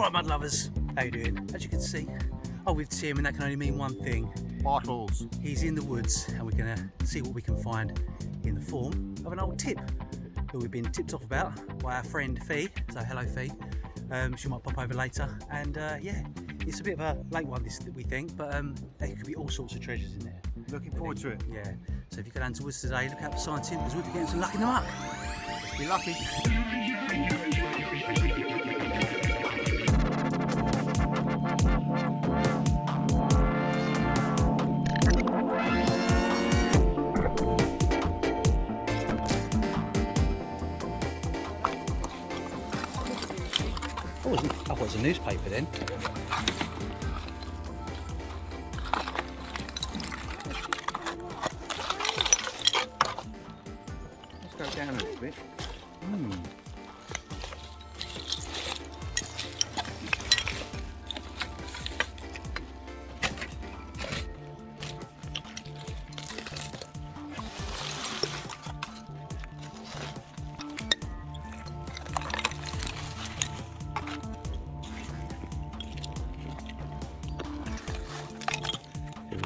Alright, mud lovers, how you doing? As you can see, I'm with Tim, and that can only mean one thing. Bottles. He's in the woods, and we're going to see what we can find in the form of an old tip that we've been tipped off about by our friend Fee. So hello Fee. She might pop over later, and yeah, it's a bit of a late one this we think, but there could be all sorts of treasures in there. Looking forward to it. Yeah, so if you go down to the woods today, look out for signs in, because we'll be getting some luck in the muck. Let's be lucky. Oh, I thought it was a newspaper then. Let's go down a little bit.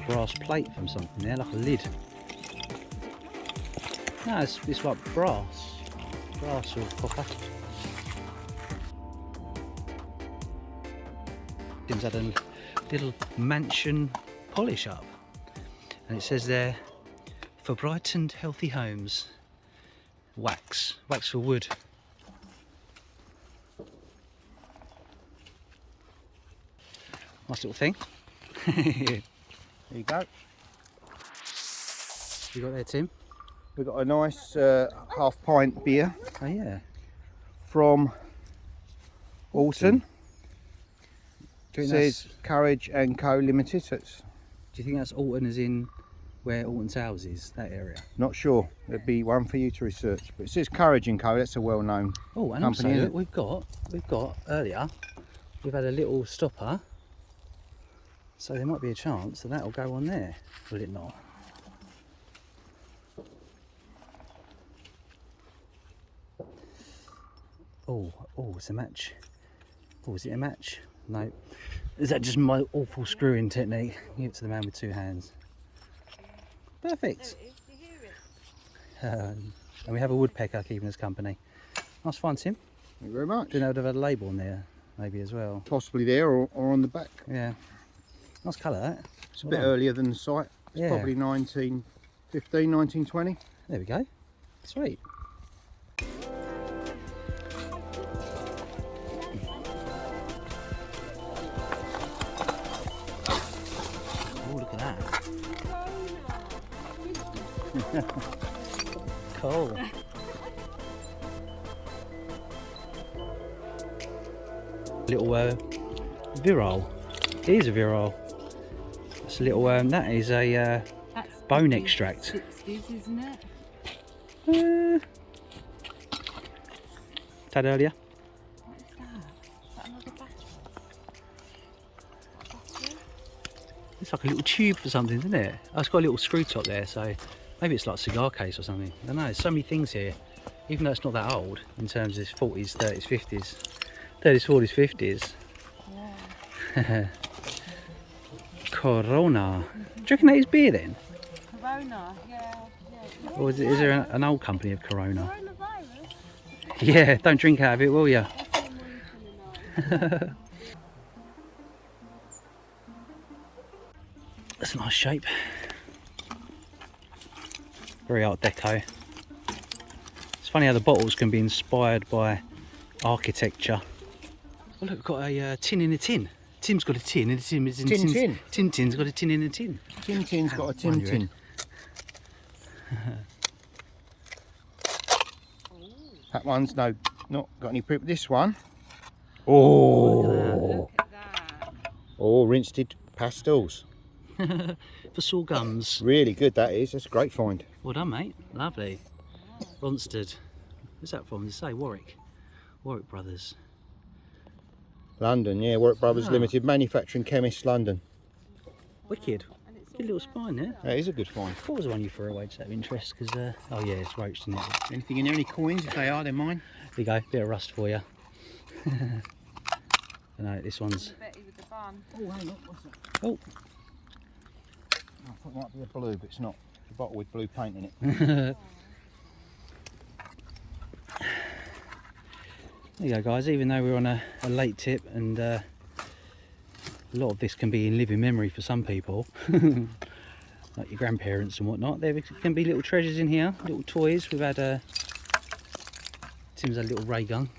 Brass plate from something there, like a lid. No, it's like brass or copper. Tim's had a little mansion polish up, and it says there, for brightened healthy homes, wax for wood. Nice little thing. There you go. You got there, Tim? We've got a nice half pint beer Oh yeah. from Alton. Do you It think says Courage and Co Limited. So it's do you think that's Alton as in where Alton Towers is, that area? not sure. There'd be one for you to research. But it says Courage and Co. That's a well-known Oh, and company. also Isn't look, it? we've got earlier, we've had a little stopper. So there might be a chance that that'll go on there, will it not? Oh, it's a match. Oh, is it a match? No. Is that just my awful screwing technique? Give it to the man with two hands. Perfect. And we have a woodpecker keeping us company. Nice find, Tim. Thank you very much. Didn't know they'd have had a label on there, maybe as well. Possibly there or on the back. Yeah. Nice colour, that. It's a bit earlier than the site. It's Yeah. probably 1915, 1920. There we go. Sweet. Oh, look at that. Cool. Little virile. It is a virile. It's a little. That is a bone extract. 60s, isn't it? Tad earlier. What is that? Is that another battery? Battery? It's like a little tube for something, isn't it? Oh, it's got a little screw top there, so maybe it's like a cigar case or something. I don't know. There's so many things here, even though it's not that old in terms of 40s, 30s, 50s, 30s, 40s, 50s. Yeah. Corona. Do you reckon that is beer then? Corona, yeah. Or is there an old company of Corona? Coronavirus? Yeah, don't drink out of it, will you? That's a nice shape. Very Art Deco. It's funny how the bottles can be inspired by architecture. Oh look, we've got a tin in a tin. Tim's got a tin, and Tim is in Tin. Tintin's got a tin in a tin. Tintin's got a Mind you, Tintin. That one's not got any proof. This one. Oh, Look at that. rinsed pastels. For sore gums. Really good that is. That's a great find. Well done, mate. Lovely. Ronsted. Where's that from? Does it say Warwick? Warwick Brothers. London, yeah. Warwick Brothers Limited, manufacturing chemist, London. Wicked. Good little spine there. That is a good find. What was the one you threw away just out of interest? Because, oh yeah, it's roached in it. Anything in there? Any coins? If they are, they're mine. There you go, bit of rust for you. A No, this one's. Betty with the bun. Oh, hang on, what's that? Oh. I thought it might be a blue, but it's not. It's a bottle with blue paint in it. There you go, guys. Even though we're on a late tip, and a lot of this can be in living memory for some people, like your grandparents and whatnot, there can be little treasures in here, little toys. We've had Tim's had a little ray gun.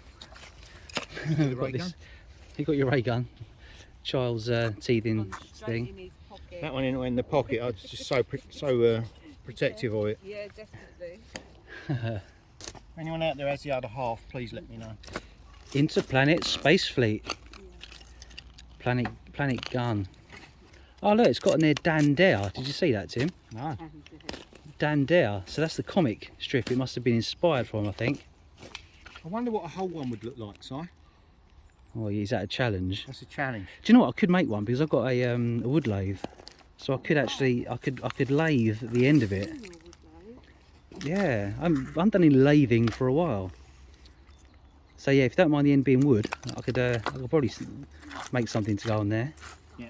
We've got this. You got your ray gun. Child's teething thing. That one in the pocket. I was just so protective of it. Yeah, definitely. If anyone out there has the other half, please let me know. Interplanet Space Fleet. Planet gun. Oh look, it's got on there Dan Dare. Did you see that, Tim? No. Dan Dare. So that's the comic strip. It must have been inspired from, I think. I wonder what a whole one would look like, Si. Oh, is that a challenge? That's a challenge. Do you know what? I could make one because I've got a wood lathe, so I could actually I could lathe the end of it. Yeah, I'm done in lathing for a while. So yeah, if you don't mind the end being wood, I could probably make something to go on there. Yeah.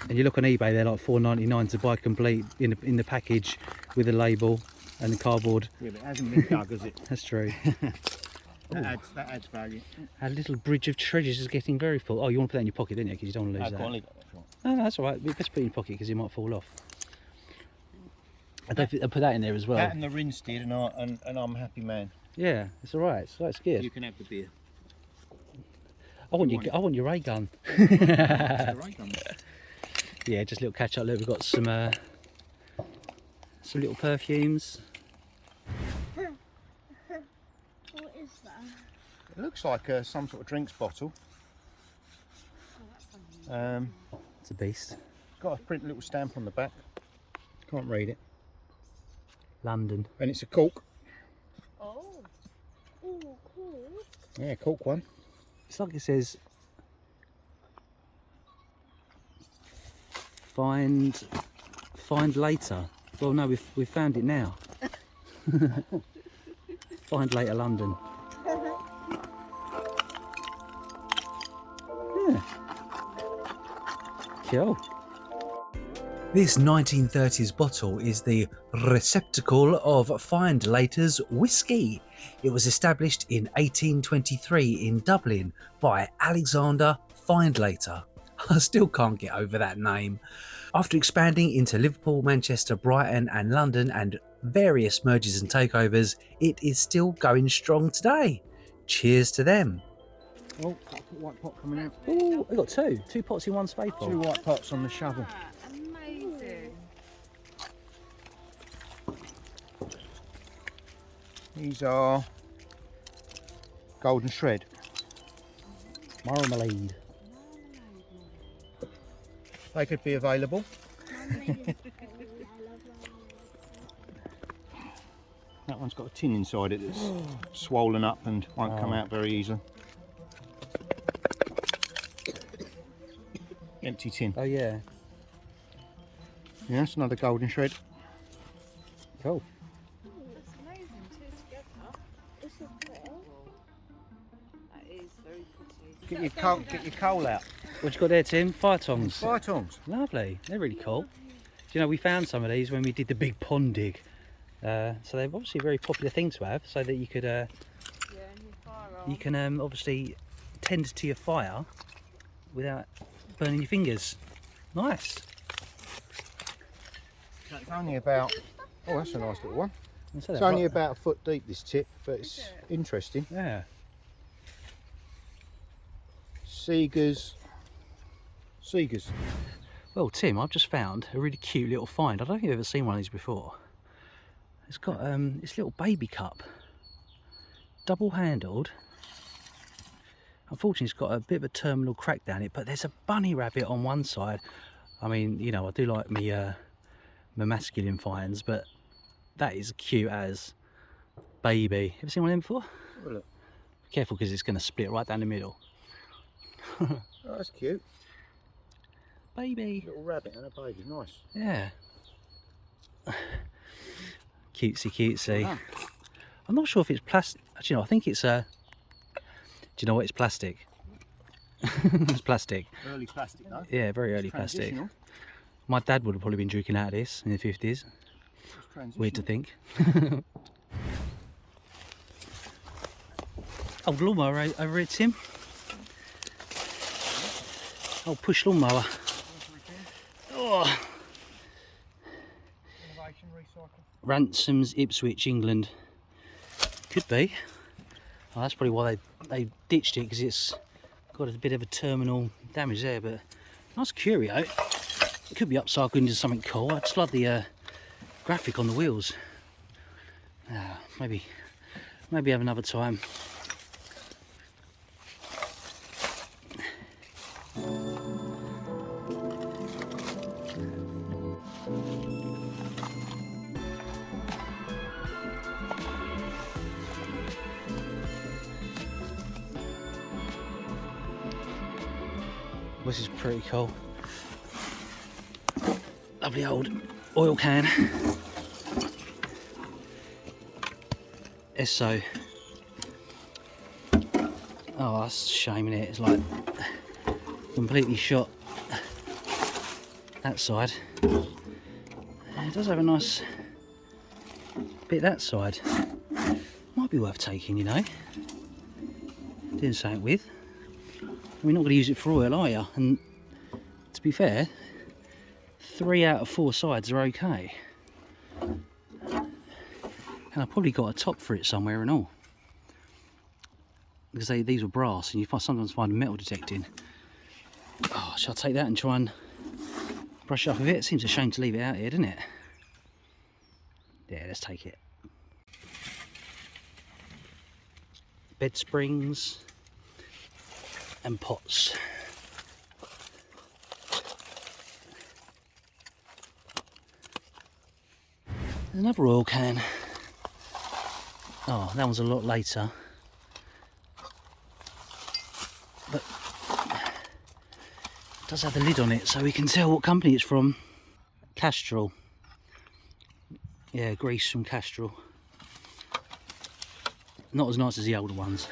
And you look on eBay, they're like $4.99 to buy complete in the package with a label and the cardboard. Yeah, but it hasn't been dug, has it? That's true. That adds value. Our little bridge of treasures is getting very full. Oh, you want to put that in your pocket, don't you? Because you don't want to lose I that. can't leave that. That's right. No, that's all right. We best put it in your pocket because it might fall off. I don't think I'll put that in there as well. That and the rinse did, and I'm a happy man. Yeah, it's all right. So that's good. You can have the beer. I want your ray gun. The ray gun. Yeah, just a little catch up. Look, we've got some little perfumes. What is that? It looks like some sort of drinks bottle. It's a beast. It's got a print little stamp on the back. Can't read it. London. And it's a cork. Oh. Oh, cool. Yeah, cork one. It's like it says find later. Well, no, we've found it now. Find later London. Yeah. Cool. This 1930s bottle is the receptacle of Find Later's whiskey. It was established in 1823 in Dublin by Alexander Findlater. I still can't get over that name. After expanding into Liverpool, Manchester, Brighton and London and various mergers and takeovers, it is still going strong today. Cheers to them. Oh, got a white pot coming out. Oh, we got two pots in one spadeful. 2 white pots on the shovel. Amazing. These are golden shred. Marmalade. They could be available. That one's got a tin inside it that's swollen up and won't come out very easily. Empty tin. Oh yeah. Yeah, that's another golden shred. Cool. That's amazing. Two together. That is very pretty. Get your coal out. What you got there, Tim? Fire tongs. Fire tongs. Lovely. They're really cool. Do you know, we found some of these when we did the big pond dig. So they're obviously a very popular thing to have, so that you could Yeah, and your firearm. you can obviously tend to your fire without burning your fingers. Nice. It's only about, oh that's a nice little one. Let's say It's that only right- about a foot deep, this tip, but it's interesting. Yeah. Seegers. Well, Tim, I've just found a really cute little find. I don't think you've ever seen one of these before. It's got this little baby cup, double handled. Unfortunately, it's got a bit of a terminal crack down it, but there's a bunny rabbit on one side. I mean, you know, I do like me my masculine finds, but that is cute as baby. Ever seen one of them before? Oh, look. Be careful because it's going to split right down the middle. Oh, that's cute. Baby. Little rabbit and a baby, nice. Yeah. Cutesy, cutesy. Ah. I'm not sure if it's plastic. Actually, no, I think it's do you know what? It's plastic. It's plastic. Early plastic though. Yeah, very early plastic. Transitional. My dad would have probably been drinking out of this in the 50s. It's Weird to transitional. think. Old lawnmower over here, Tim. Old push lawnmower. Oh. Innovation recycle. Ransom's, Ipswich, England. Could be. Oh, that's probably why they ditched it, because it's got a bit of a terminal damage there. But nice curio. It could be upcycled into something cool. I just love the graphic on the wheels. Maybe have another time. This is pretty cool. Lovely old oil can. Esso. Oh, that's a shame, innit? It's like completely shot that side. It does have a nice bit that side. Might be worth taking, you know. Didn't say it with. We're not going to use it for oil, are you? And to be fair, 3 out of 4 sides are okay. And I've probably got a top for it somewhere and all. Because these were brass and you sometimes find metal detecting. Oh, shall I take that and try and brush up a bit? It seems a shame to leave it out here, doesn't it? Yeah, let's take it. Bed springs and pots. There's another oil can. Oh, that one's a lot later. But it does have the lid on it, so we can tell what company it's from. Castrol. Yeah, grease from Castrol. Not as nice as the older ones.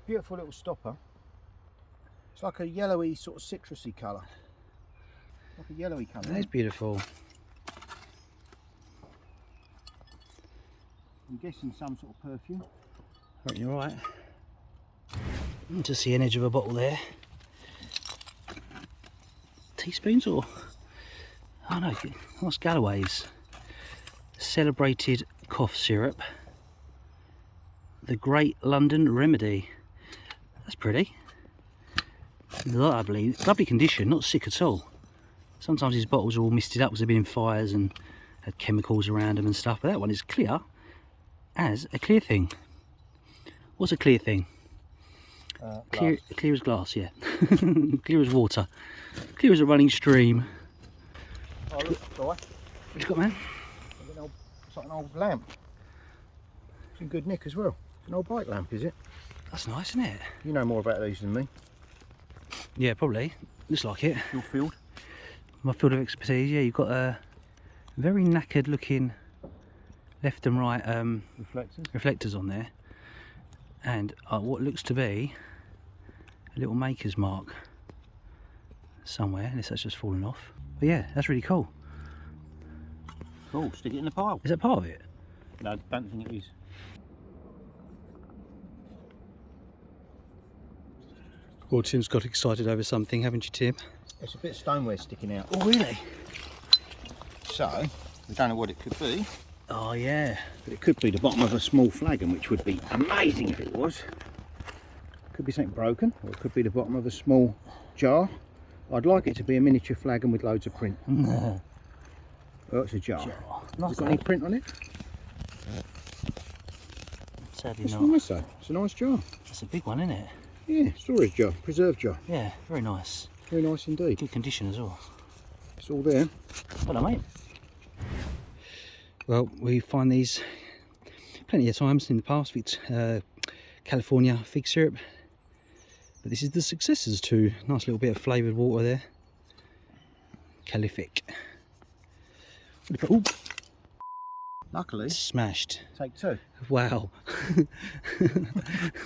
Beautiful little stopper. It's like a yellowy sort of citrusy colour. Like a yellowy colour. That is beautiful. I'm guessing some sort of perfume. I reckon you're right. Just the edge of a bottle there. Teaspoons or? Oh no, that's Galloway's. Celebrated cough syrup. The Great London Remedy. That's pretty. Lovely condition, not sick at all. Sometimes these bottles are all misted up because they've been in fires and had chemicals around them and stuff, but that one is clear as a clear thing. What's a clear thing? Clear as glass, yeah. Clear as water. Clear as a running stream. Oh look, boy. What you got, man? It's like an old lamp. It's in good nick as well. It's an old bike lamp, is it? That's nice, isn't it? You know more about these than me. Yeah, probably. Looks like it. Your field. My field of expertise, yeah. You've got a very knackered looking left and right reflectors on there. And what looks to be a little maker's mark somewhere, unless that's just fallen off. But yeah, that's really cool. Cool, stick it in the pile. Is that part of it? No, I don't think it is. Well, Tim's got excited over something, haven't you, Tim? It's a bit of stoneware sticking out. Oh, really? So, we don't know what it could be. Oh, yeah. But it could be the bottom of a small flagon, which would be amazing if it was. Could be something broken, or it could be the bottom of a small jar. I'd like it to be a miniature flagon with loads of print. Oh, it's a jar. Has it got any print on it? Sadly It's not. nice though. It's a nice jar. It's a big one, isn't it? Yeah, storage jar, preserve jar. Yeah, very nice. Very nice indeed. Good condition as well. It's all there. Well done, mate. Well, we find these plenty of times in the past. California fig syrup. But this is the successors to nice little bit of flavoured water there. Callific. Ooh, Luckily, smashed. take two. Wow.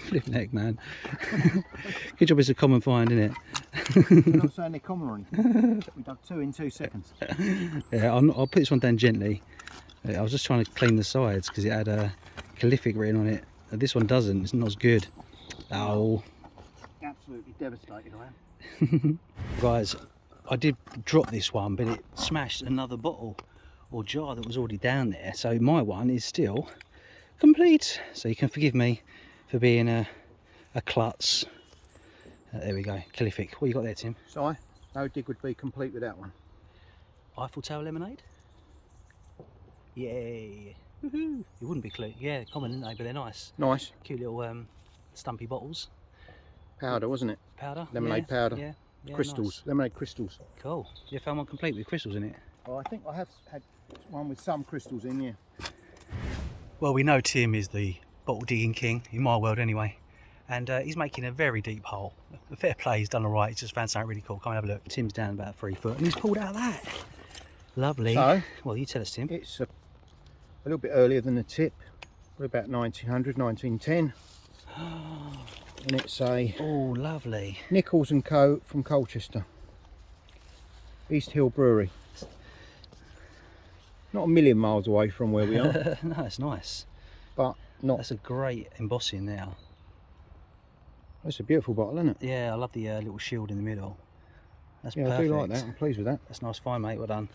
Flipping heck, man. Good job it's a common find, isn't it? I'm not saying they're common or anything. We dug two in 2 seconds. Yeah, I'll put this one down gently. I was just trying to clean the sides because it had a Callific written on it. This one doesn't, it's not as good. Oh. Absolutely devastated I am. Guys, I did drop this one, but it smashed another bottle or jar that was already down there. So my one is still complete. So you can forgive me for being a klutz. There we go, Callific. What you got there, Tim? So no dig would be complete with that one. Eiffel Tower lemonade? Yay! Woohoo! It wouldn't be clear. Yeah, common, isn't they? But they're nice. Nice. Cute little stumpy bottles. Powder, wasn't it? Powder. Lemonade yeah, powder. Yeah. Crystals. Nice. Lemonade crystals. Cool. You found one complete with crystals in it? Oh, I think I have had one with some crystals in, yeah. Well, we know Tim is the bottle digging king, in my world anyway. And he's making a very deep hole. Fair play, he's done all right. He's just found something really cool. Come and have a look. Tim's down about 3 foot and he's pulled out that. Lovely. So, well, you tell us, Tim. it's a little bit earlier than the tip. We're about 1900, 1910. And it's a Oh, lovely. Nichols & Co. from Colchester. East Hill Brewery. Not a million miles away from where we are, No, it's nice. but not. That's a great embossing now. It's a beautiful bottle, isn't it? Yeah, I love the little shield in the middle. That's Yeah, perfect. I do like that. I'm pleased with that. That's nice find, mate. Well done.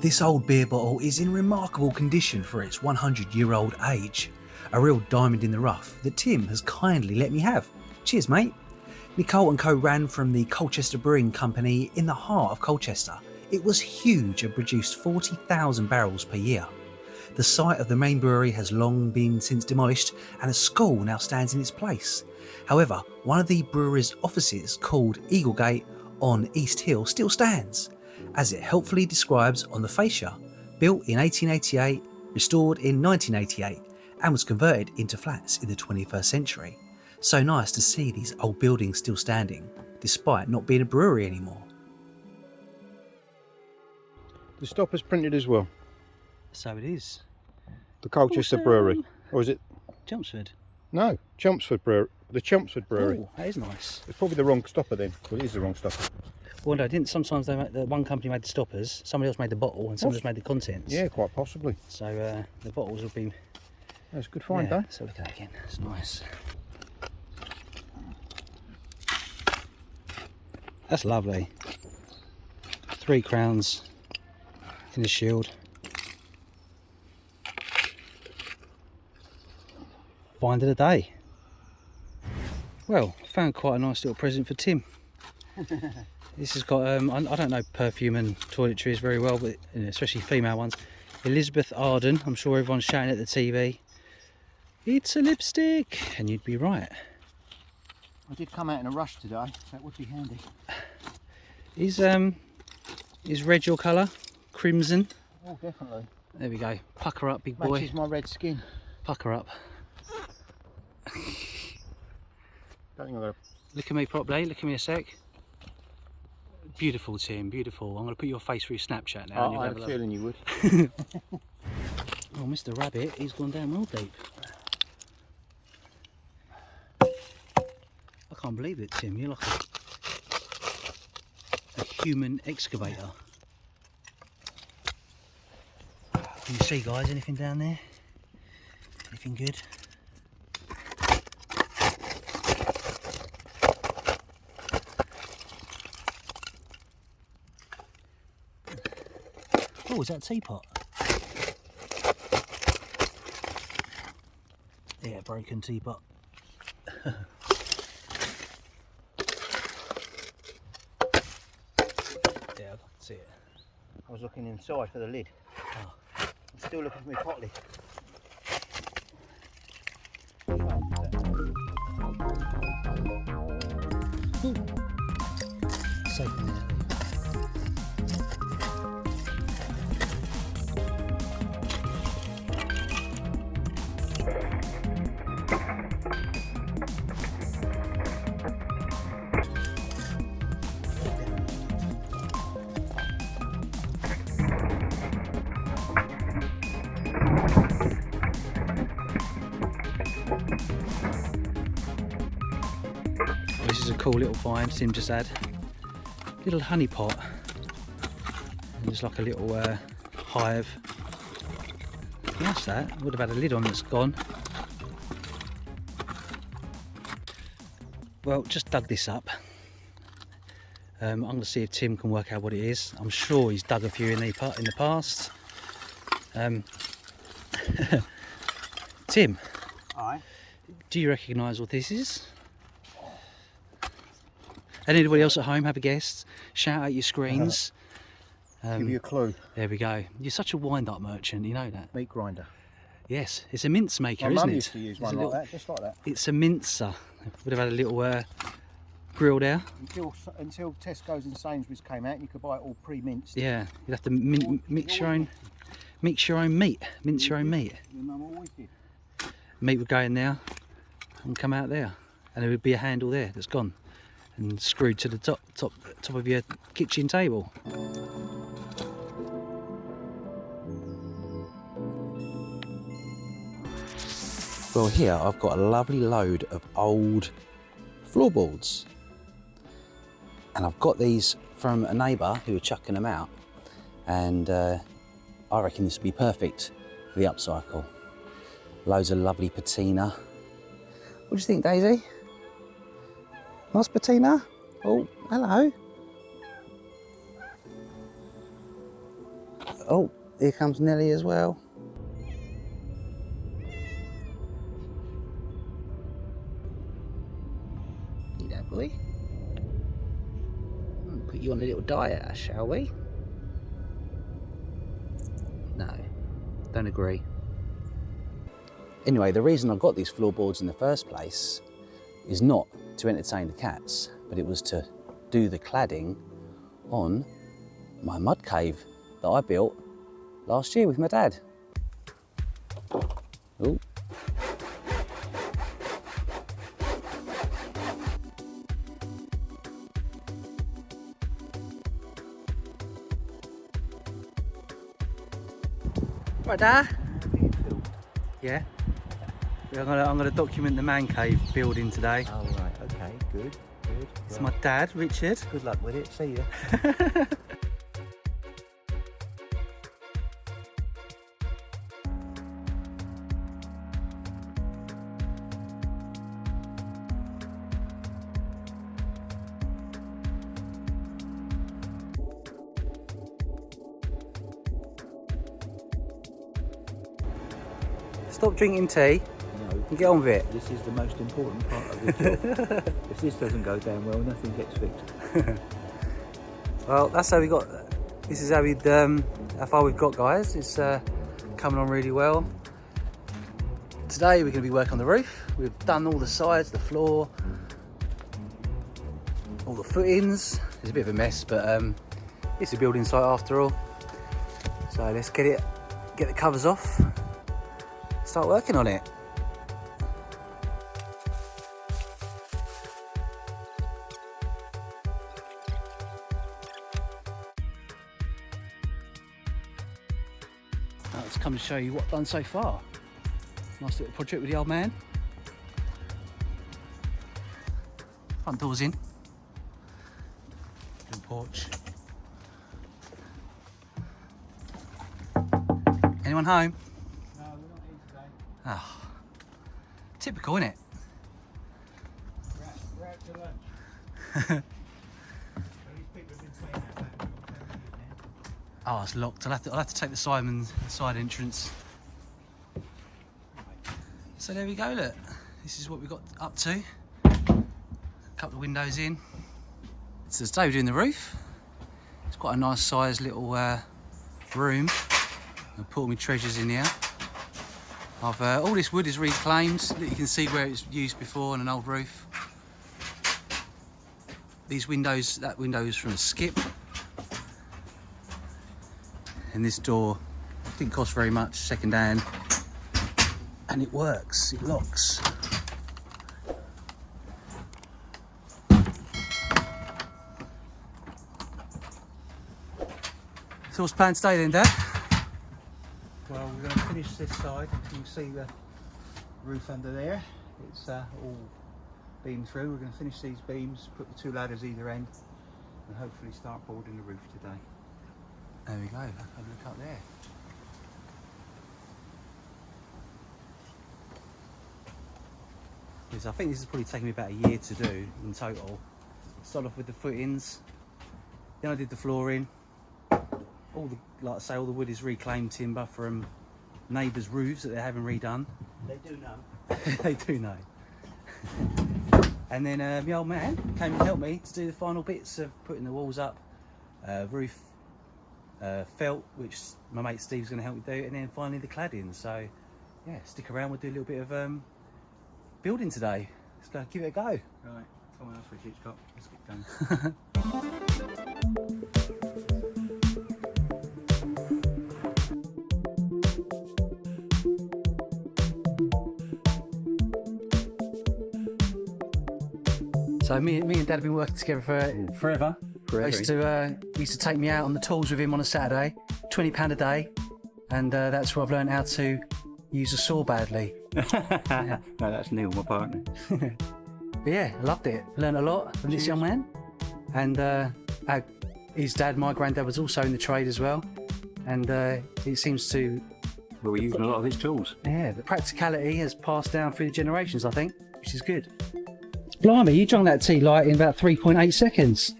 This old beer bottle is in remarkable condition for its 100-year-old age. A real diamond in the rough that Tim has kindly let me have. Cheers, mate. Nicole & Co ran from the Colchester Brewing Company in the heart of Colchester. It was huge and produced 40,000 barrels per year. The site of the main brewery has long been since demolished and a school now stands in its place. However, one of the brewery's offices, called Eaglegate on East Hill, still stands, as it helpfully describes on the fascia. Built in 1888, restored in 1988 and was converted into flats in the 21st century. So nice to see these old buildings still standing, despite not being a brewery anymore. The stopper's printed as well. So it is. The Colchester Awesome. Brewery. Or is it? Chelmsford. No, Chelmsford Brewery. The Chelmsford Brewery. Oh, that is nice. It's probably the wrong stopper then. Well, it is the wrong stopper. Well, no, didn't. Sometimes they make one company made the stoppers, somebody else made the bottle, and somebody else made the contents. Yeah, quite possibly. So the bottles will be. That's a good find, yeah, though. so look at that again. It's nice. That's lovely. 3 crowns in the shield. Find of the day. Well, found quite a nice little present for Tim. This has got, I don't know perfume and toiletries very well, but especially female ones. Elizabeth Arden, I'm sure everyone's shouting at the TV. It's a lipstick, and you'd be right. I did come out in a rush today. That would be handy. Is red your colour? Crimson? Oh, definitely. There we go. Pucker up, big boy. Matches my red skin. Pucker up. Don't think I'm gonna. Look at me properly. Look at me a sec. Beautiful, Tim. Beautiful. I'm going to put your face through Snapchat now. and you'll I have had a look. feeling you would. Oh, Mr. Rabbit, he's gone down real deep. I can't believe it, Tim. You're like a human excavator. Can you see, guys, anything down there? Anything good? Oh, is that a teapot? Yeah, broken teapot. Yeah, I can see it. I was looking inside for the lid. Oh. I'm still looking for my pot lid. Safe in there. is a cool little find Tim just had. Little honey pot. And there's like a little hive. Nice that. Would have had a lid on that's gone. Well, just dug this up. I'm going to see if Tim can work out what it is. I'm sure he's dug a few in the past. Tim, Aye. do you recognise what this is? And anybody else at home have a guess? Shout out your screens. Give you a clue. There we go. You're such a wind-up merchant, you know that? Meat grinder. Yes, it's a mince maker, My isn't mum it? used to use one like that, just like that. It's a mincer. Would have had a little grill there. Until Tesco's and Sainsbury's came out and you could buy it all pre-minced. Yeah, you'd have to mix your own meat. Mince your own meat. Your mum always did. Meat would go in there and come out there. And there would be a handle there that's gone and screwed to the top of your kitchen table. Well, here I've got a lovely load of old floorboards, and I've got these from a neighbour who were chucking them out, and I reckon this would be perfect for the upcycle. Loads of lovely patina. What do you think, Daisy? Nice patina? Oh, hello. Oh, here comes Nelly as well. Boy. Put you on a little diet, shall we? No, don't agree. Anyway, the reason I got these floorboards in the first place is not to entertain the cats, but it was to do the cladding on my mud cave that I built last year with my dad. Ooh. Right, Dad? Yeah. I'm gonna document the man cave building today. Oh right, okay, good. It's my dad, Richard. Good luck with it. See ya. Stop drinking tea No, and get on with it. this is the most important part of the job. If this doesn't go down well, nothing gets fixed. Well, that's how we got. This is how how far we've got, guys. It's coming on really well. Today we're going to be working on the roof. We've done all the sides, the floor, all the footings. It's a bit of a mess, but it's a building site after all. So let's get the covers off, start working on it. Now let's come and show you what I've done so far. Nice little project with the old man. Front door's in. And porch. Anyone home? No, we're not here today. Oh, typical, isn't it? We're out to lunch. These people have been saying that about me all day now. Oh, it's locked. I'll have to take the side entrance. So there we go, look. This is what we got up to. A couple of windows in. So today we're doing the roof. It's quite a nice sized little room. I'll put all my treasures in here. All this wood is reclaimed. You can see where it's used before on an old roof. These windows, that window is from a skip. And this door didn't cost very much, second hand. And it works, it locks. So what's planned today then, Dad? Well, we're going to finish this side. You can see the roof under there. It's all beam through. We're going to finish these beams, put the 2 ladders either end, and hopefully start boarding the roof today. There we go. Have a look up there. Yes, I think this is probably taking me about a year to do in total. Start off with the footings, then I did the flooring. All the, like I say, all the wood is reclaimed timber from neighbours' roofs that they're having redone. They do know. They do know. And then my old man came and helped me to do the final bits of putting the walls up, roof, felt, which my mate Steve's going to help me do, and then finally the cladding. So yeah, stick around, we'll do a little bit of building today. Let's go give it a go. Right, someone else for Hitchcock. Let's get going. So me and Dad have been working together for forever. He used to take me out on the tools with him on a Saturday, £20 a day, and that's where I've learned how to use a saw badly. No, that's Neil, my partner. But yeah, I loved it. Learned a lot from this young man. And his dad, my granddad, was also in the trade as well. And it seems to... Well, we're using a lot of his tools. Yeah, the practicality has passed down through the generations, I think, which is good. Blimey, you drunk that tea light in about 3.8 seconds.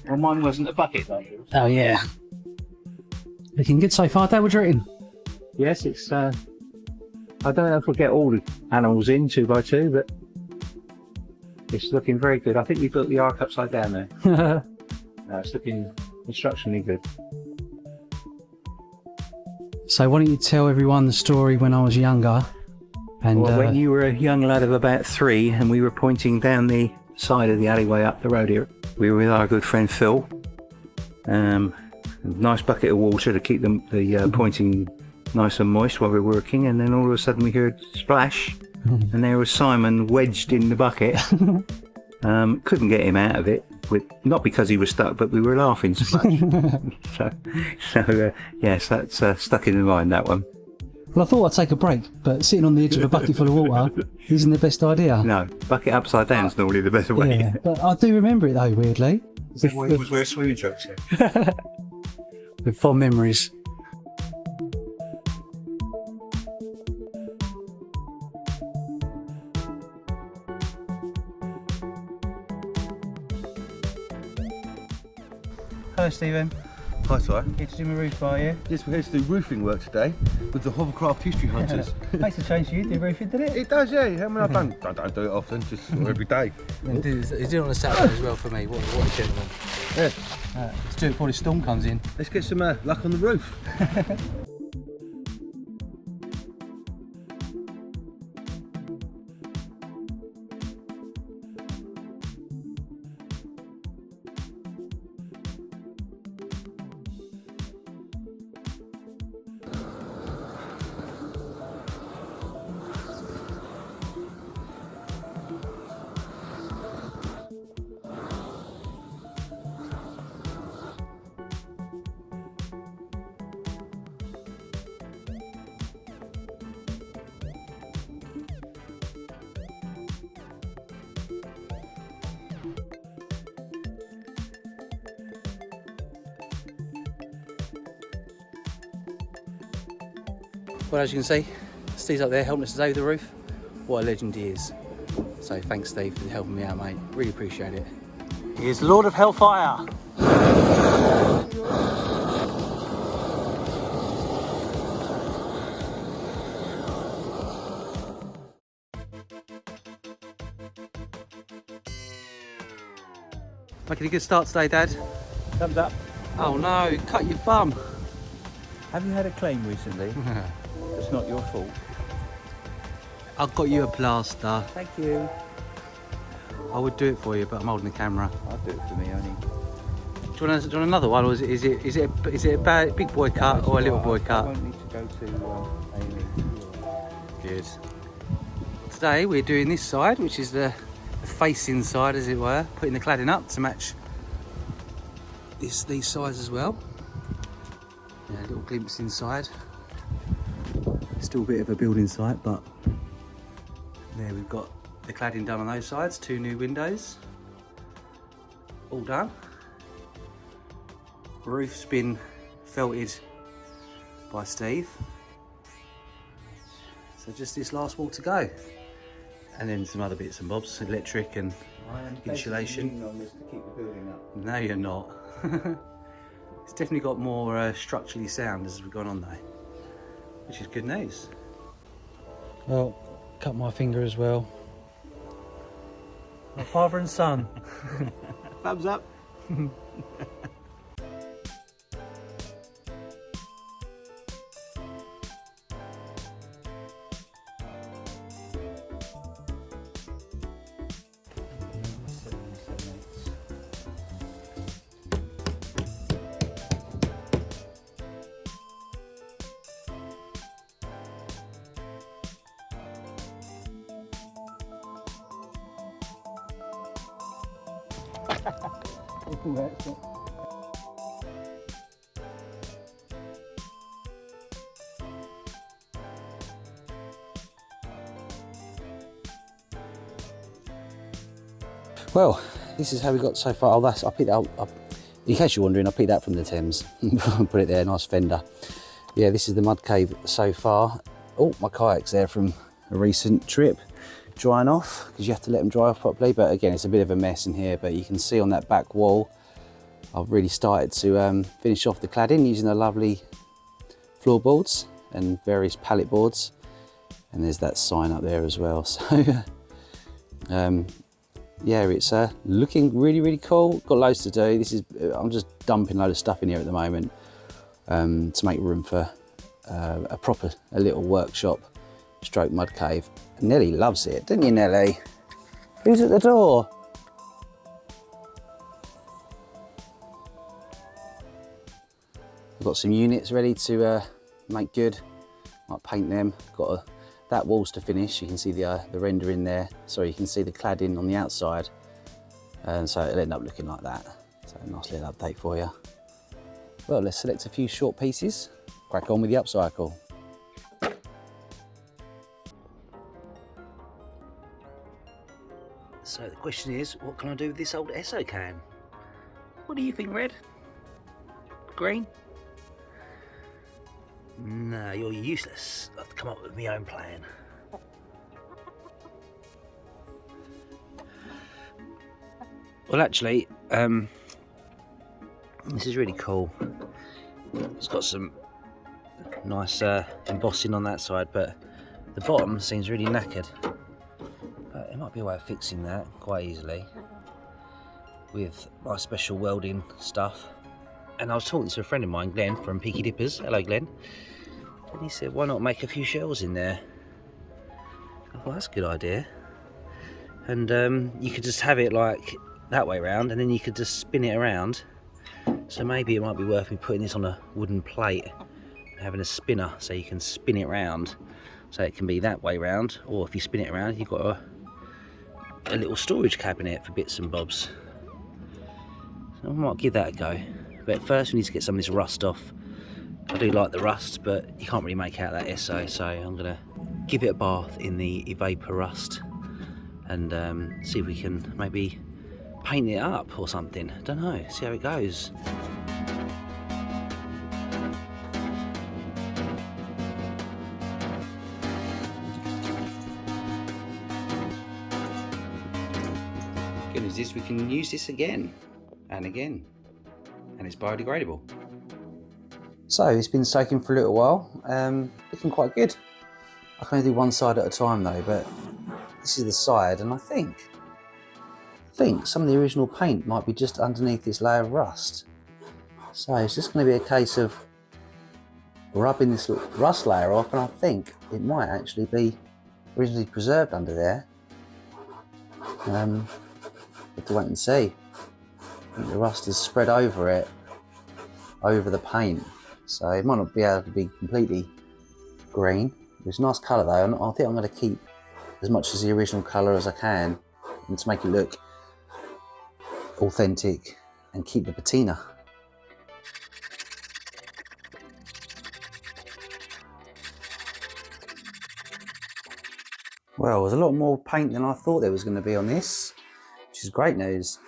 Well, mine wasn't a bucket, though. Oh, yeah. Looking good so far, Dad. What do you reckon? Yes, it's... I don't know if we'll get all the animals in 2 by 2, but it's looking very good. I think we built the ark upside down there. No, it's looking instructionally good. So why don't you tell everyone the story when I was younger? And Well, when you were a young lad of about 3 and we were pointing down the side of the alleyway up the road here, we were with our good friend Phil. A nice bucket of water to keep the pointing nice and moist while we were working, and then all of a sudden we heard splash, and there was Simon wedged in the bucket. Couldn't get him out of it, not because he was stuck, but we were laughing so much. so yes, that's stuck in my mind, that one. Well, I thought I'd take a break, but sitting on the edge of a bucket full of water isn't the best idea. No, bucket upside down is normally the better way. Yeah, but I do remember it though, weirdly. Is that why he was wearing swimming trunks here? With fond memories. Hello, Stephen. Hi, sir. Here to do my roof, are you? Yes, we're here to do roofing work today with the Hovercraft History Hunters. Makes a change for you, do roofing, did it? It does, yeah. I mean, I don't do it often, just every day. He's doing it on a Saturday as well for me. What a gentleman. Yeah. Let's do it before the storm comes in. Let's get some luck on the roof. Well, as you can see, Steve's up there helping us to do the roof. What a legend he is. So thanks, Steve, for helping me out, mate. Really appreciate it. He is Lord of Hellfire. Making a good start today, Dad. Thumbs up. Oh no, cut your bum. Have you had a claim recently? It's not your fault. I've got you a plaster. Thank you. I would do it for you, but I'm holding the camera. I'll do it for me only. Do you want another one, or is it a big boy cut or a little boy I cut? won't need to go to A&E. Good. Today we're doing this side, which is the facing side, as it were, putting the cladding up to match these sides as well. Yeah, a little glimpse inside. Still a bit of a building site, but there we've got the cladding done on those sides, 2 new windows, all done. Roof's been felted by Steve. So just this last wall to go. And then some other bits and bobs, electric and insulation. On this to keep the building up. No, you're not. It's definitely got more structurally sound as we've gone on though, which is good news. Well, cut my finger as well. My father and son. Thumbs up. Well, this is how we got so far. Oh, I picked that up. In case you're wondering, I picked that from the Thames. Put it there, nice fender. Yeah, this is the mud cave so far. Oh, my kayak's there from a recent trip, drying off, because you have to let them dry off properly. But again, it's a bit of a mess in here, but you can see on that back wall, I've really started to finish off the cladding using the lovely floorboards and various pallet boards. And there's that sign up there as well. So, yeah, it's looking really, really cool. Got loads to do. I'm just dumping a load of stuff in here at the moment to make room for a little workshop stroke mud cave. Nelly loves it, didn't you, Nelly? Who's at the door? I've got some units ready to make good. Might paint them. That wall's to finish. You can see the render in there. Sorry, you can see the cladding on the outside. And so it'll end up looking like that. So a nice little update for you. Well, let's select a few short pieces. Crack on with the upcycle. So the question is, what can I do with this old Esso can? What do you think, Red? Green? No, you're useless. I have to come up with my own plan. Well, actually, this is really cool. It's got some nice embossing on that side, but the bottom seems really knackered. But there might be a way of fixing that quite easily with my special welding stuff. And I was talking to a friend of mine, Glenn, from Peaky Dippers. Hello, Glenn. And he said, why not make a few shells in there? I thought, that's a good idea. And you could just have it like that way round, and then you could just spin it around. So maybe it might be worth me putting this on a wooden plate and having a spinner so you can spin it round. So it can be that way round, or if you spin it around, you've got a little storage cabinet for bits and bobs. So I might give that a go. But first we need to get some of this rust off. I do like the rust, but you can't really make out that Esso, so I'm going to give it a bath in the Vapor Rust and see if we can maybe paint it up or something. I don't know, see how it goes. Good news is we can use this again and again. And it's biodegradable. So it's been soaking for a little while, looking quite good. I can only do one side at a time though, but this is the side, and I think some of the original paint might be just underneath this layer of rust. So it's just going to be a case of rubbing this rust layer off, and I think it might actually be originally preserved under there. Have to wait and see. I think the rust has spread over it, over the paint, so it might not be able to be completely green. It's a nice colour though, and I think I'm going to keep as much as the original colour as I can, and to make it look authentic and keep the patina. Well, there's a lot more paint than I thought there was going to be on this, which is great news.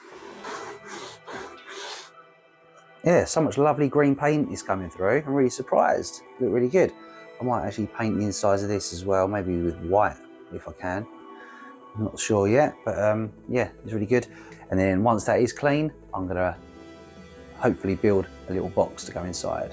Yeah, so much lovely green paint is coming through. I'm really surprised. Look really good. I might actually paint the insides of this as well, maybe with white if I can. I'm not sure yet, but yeah, it's really good. And then once that is clean, I'm gonna hopefully build a little box to go inside.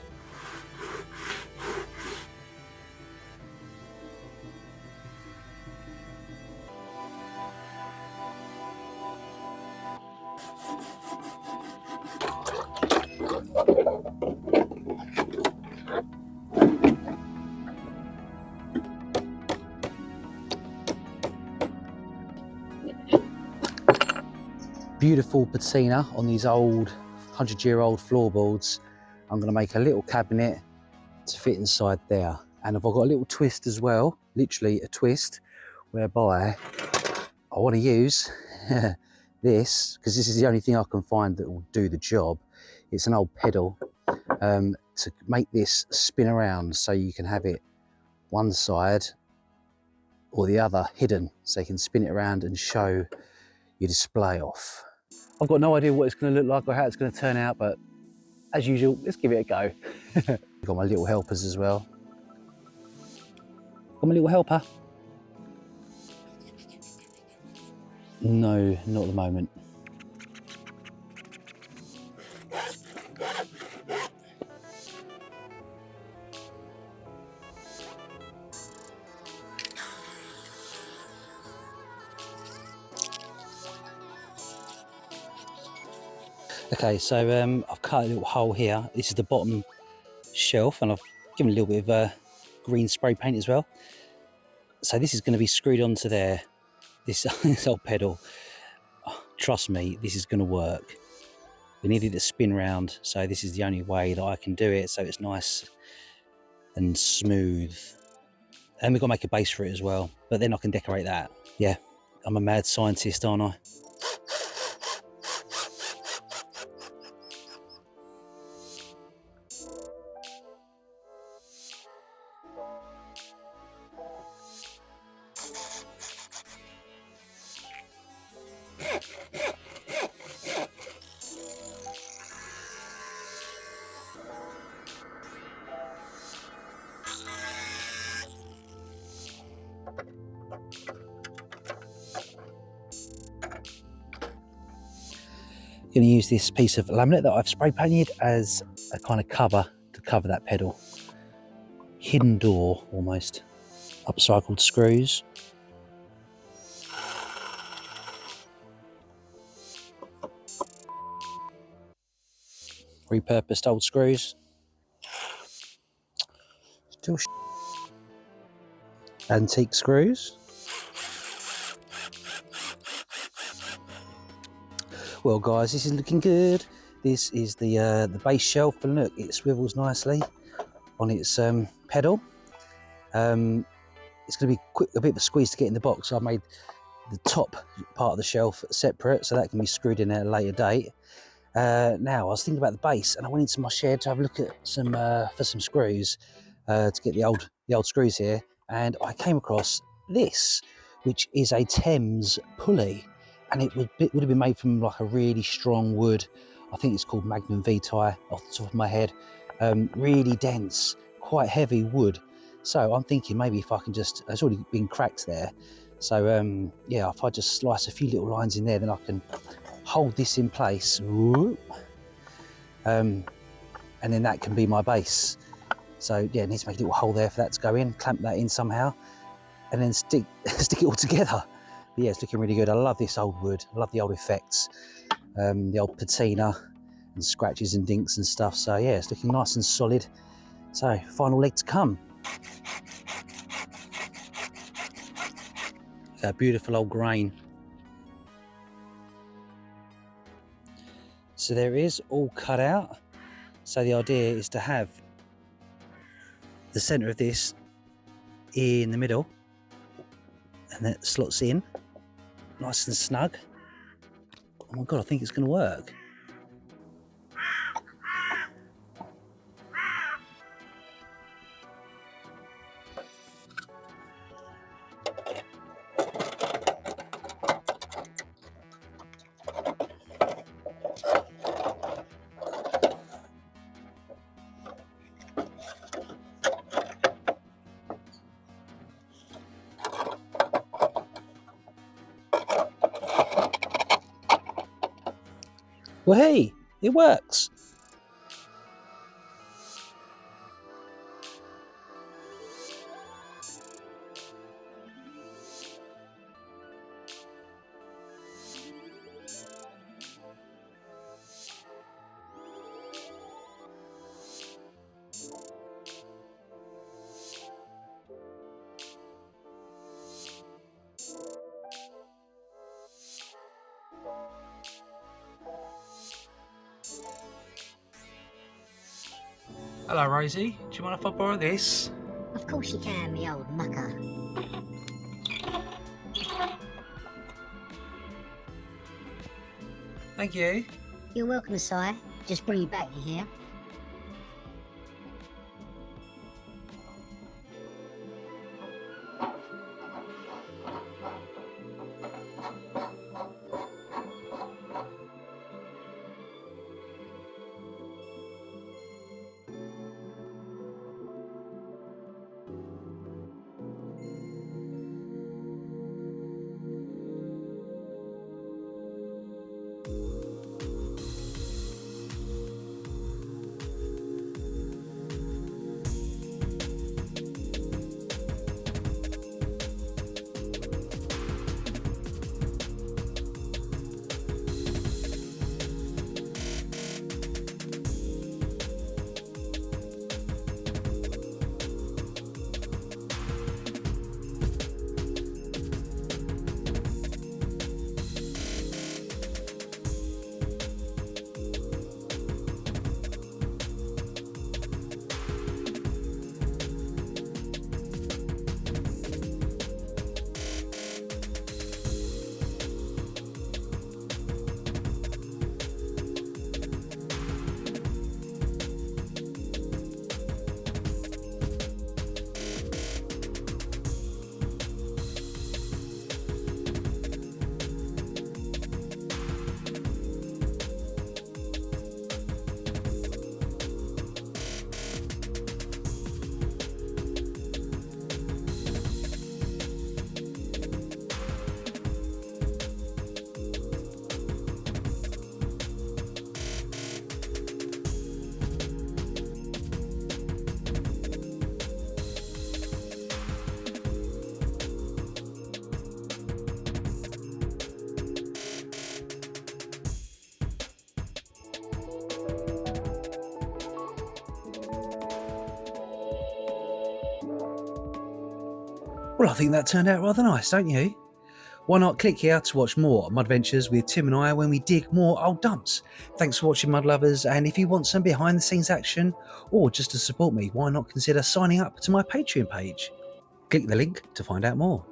Beautiful patina on these old 100-year-old floorboards. I'm going to make a little cabinet to fit inside there. And I've got a little twist as well, literally a twist, whereby I want to use this, because this is the only thing I can find that will do the job. It's an old pedal to make this spin around so you can have it one side or the other hidden, so you can spin it around and show your display off. I've got no idea what it's going to look like or how it's going to turn out, but as usual, let's give it a go. Got my little helpers as well. Got my little helper. No, not at the moment. Okay, so I've cut a little hole here. This is the bottom shelf, and I've given a little bit of green spray paint as well. So this is going to be screwed onto there. This, this old pedal. Oh, trust me, this is going to work. We needed to spin round, so this is the only way that I can do it, so it's nice and smooth. And we've got to make a base for it as well, but then I can decorate that. Yeah, I'm a mad scientist, aren't I? Going to use this piece of laminate that I've spray painted as a kind of cover to cover that pedal. Hidden door almost. Upcycled screws. Repurposed old screws. Still antique screws. Well guys, this is looking good. This is the base shelf, and look, it swivels nicely on its pedal. It's going to be a bit of a squeeze to get in the box, so I made the top part of the shelf separate, so that can be screwed in at a later date. Now, I was thinking about the base, and I went into my shed to have a look at some for some screws to get the old screws here, and I came across this, which is a Thames pulley, and it would have been made from like a really strong wood. I think it's called Magnum Vitae off the top of my head. Really dense, quite heavy wood. So I'm thinking maybe if I can just, it's already been cracked there. So yeah, if I just slice a few little lines in there, then I can hold this in place. And then that can be my base. So yeah, I need to make a little hole there for that to go in, clamp that in somehow, and then stick it all together. But yeah, it's looking really good. I love this old wood. I love the old effects, the old patina and scratches and dinks and stuff. So yeah, it's looking nice and solid. So final leg to come. That beautiful old grain. So there it is, all cut out. So the idea is to have the centre of this in the middle, and that slots in nice and snug. Oh my god, I think it's going to work. Well, hey, it works. Hello, Rosie. Do you mind if I borrow this? Of course you can, me old mucker. Thank you. You're welcome, Si. Just bring you back, you hear? Well, I think that turned out rather nice, don't you? Why not click here to watch more Mud Ventures with Tim and I when we dig more old dumps. Thanks for watching, Mud Lovers, and if you want some behind the scenes action or just to support me, why not consider signing up to my Patreon page? Click the link to find out more.